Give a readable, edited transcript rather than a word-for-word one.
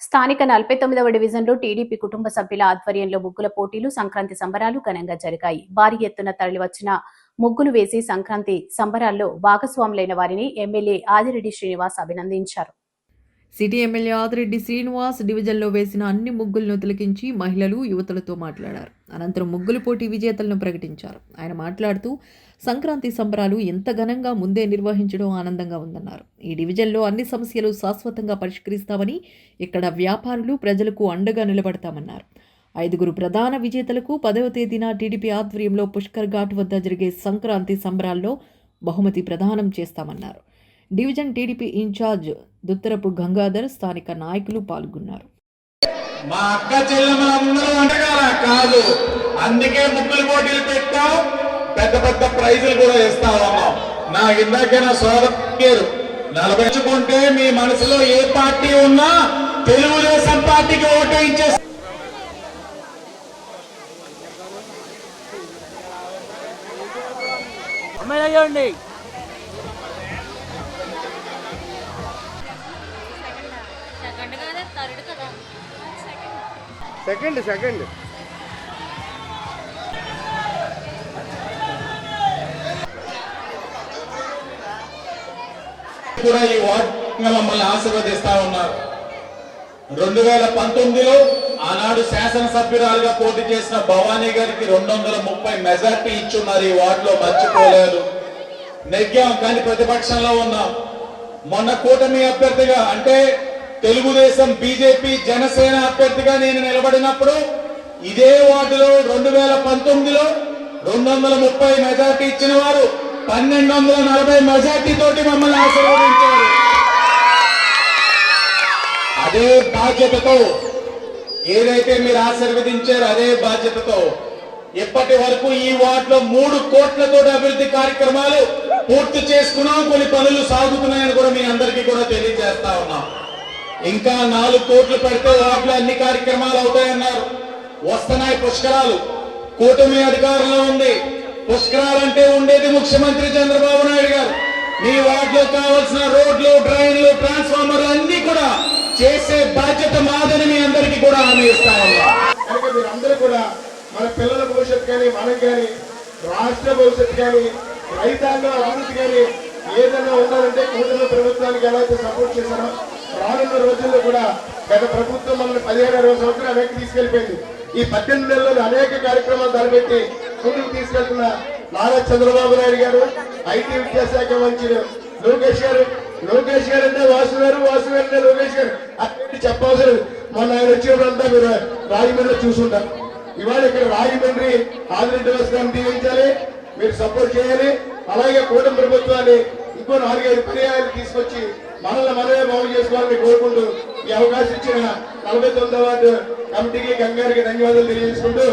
స్థానిక 49వ డివిజన్లో టీడీపీ కుటుంబ సభ్యుల ఆధ్వర్యంలో ముగ్గుల పోటీలు, సంక్రాంతి సంబరాలు ఘనంగా జరిగాయి. భారీ ఎత్తున తరలివచ్చిన ముగ్గులు వేసి సంక్రాంతి సంబరాల్లో భాగస్వాములైన వారిని ఎమ్మెల్యే ఆదిరెడ్డి శ్రీనివాస్ అభినందించారు. సిటీ ఎమ్మెల్యే ఆదిరెడ్డి శ్రీనివాస్ డివిజన్లో వేసిన అన్ని ముగ్గులను తిలకించి మహిళలు, యువతులతో మాట్లాడారు. అనంతరం ముగ్గులు పోటీ విజేతలను ప్రకటించారు. ఆయన మాట్లాడుతూ సంక్రాంతి సంబరాలు ఎంత ఘనంగా ముందే నిర్వహించడం ఆనందంగా ఉందన్నారు. ఈ డివిజన్లో అన్ని సమస్యలు శాశ్వతంగా పరిష్కరిస్తామని, ఇక్కడ వ్యాపారులు, ప్రజలకు అండగా నిలబడతామన్నారు. 5 ప్రధాన విజేతలకు 10వ తేదీన టీడీపీ ఆధ్వర్యంలో పుష్కర్ ఘాట్ వద్ద జరిగే సంక్రాంతి సంబరాల్లో బహుమతి ప్రదానం చేస్తామన్నారు. డివిజన్ టీడీపీ ఇన్ఛార్జ్ దుత్తరపు గంగాధర్, స్థానిక నాయకులు పాల్గొన్నారు. మా అక్క చెల్లెమ్మలందరూ వంటకాల కాదు, అందుకే ముగ్గులు పోటీలు పెట్టాం, పెద్ద పెద్ద ప్రైజులు కూడా ఇస్తా ఉన్నాం. నా ఇందాక నా సోదరు 40 మీ మనసులో ఏ పార్టీ ఉన్నా తెలుగుదేశం పార్టీకి ఓటేయించే అమ్మాయి సెకండ్ కూడా ఈ వార్డు మమ్మల్ని ఆశీర్వదిస్తా ఉన్నారు. 2019లో ఆనాడు శాసనసభ్యురాలుగా పోటీ చేసిన భవానీ గారికి 230 మెజార్టీ ఇచ్చున్నారు. ఈ వార్డులో మర్చిపోలేదు. నెగ్గాం, కానీ ప్రతిపక్షంలో ఉన్నాం. మొన్న కూటమి అభ్యర్థిగా అంటే తెలుగుదేశం, బీజేపీ, జనసేన అభ్యర్థిగా నేను నిలబడినప్పుడు ఇదే వార్డులో 2019లో 230 మెజార్టీ ఇచ్చిన వారు 1240 మెజార్టీ తోటి మమ్మల్ని ఆశీర్వదించారు. అదే బాధ్యతతో ఏదైతే మీరు ఆశీర్వదించారో అదే బాధ్యతతో ఇప్పటి వరకు ఈ వార్డులో 3 కోట్లతో అభివృద్ధి కార్యక్రమాలు పూర్తి చేసుకున్నాం. కొన్ని పనులు సాగుతున్నాయని కూడా మీ అందరికీ కూడా తెలియజేస్తా ఉన్నాం. ఇంకా 4 కోట్లు పెడితే వాటిలో అన్ని కార్యక్రమాలు అవుతాయన్నారు. వస్తున్నాయి పుష్కరాలు. కూటమి అధికారంలో ఉంది. పుష్కరాలంటే ఉండేది ముఖ్యమంత్రి చంద్రబాబు నాయుడు గారు. మీ వార్డులో కావాల్సిన రోడ్లు, డ్రైన్లు, ట్రాన్స్ఫార్మర్లు అన్ని కూడా చేసే బాధ్యత మాదని మీ అందరికీ కూడా హామీ ఇస్తా ఉన్నాం. మీరందరూ కూడా మన పిల్లల భవిష్యత్తు కానీ, మనకు కానీ, రాష్ట్ర భవిష్యత్తు కానీ, రైతాంగ అభివృద్ధి కానీ ఏదైనా ఉండాలంటే కూటమి ప్రభుత్వానికి ఎలా అయితే సపోర్ట్ చేశారో రానున్న రోజుల్లో కూడా గత ప్రభుత్వం మనల్ని 15-20 సంవత్సరాలు వెనక్కి తీసుకెళ్లిపోయింది. ఈ 18 నెలల్లో అనేక కార్యక్రమాలు తలపెట్టి ముందుకు తీసుకెళ్తున్న నారా చంద్రబాబు నాయుడు గారు, ఐటీ విద్యాశాఖ మంత్రి లోకేష్ గారు అంటే వాసు గారు అంటే లోకేష్ గారు అన్ని చెప్పవసరం. మొన్న ఆయన వచ్చినప్పుడంతా మీరు రాజమండ్రిలో చూసుంటారు. ఇవాళ ఇక్కడ రాజమండ్రి ఆదిరెడ్డి గారిని దీవించాలి, మీరు సపోర్ట్ చేయాలి. అలాగే కూటమి ప్రభుత్వాన్ని ఇంకో 4-5 పర్యాయాలు తీసుకొచ్చి మనమే బాగు చేసుకోవాలని కోరుకుంటూ ఈ అవకాశం ఇచ్చిన 49వ వార్డు కమిటీకి, గంగారికి ధన్యవాదాలు తెలియజేసుకుంటూ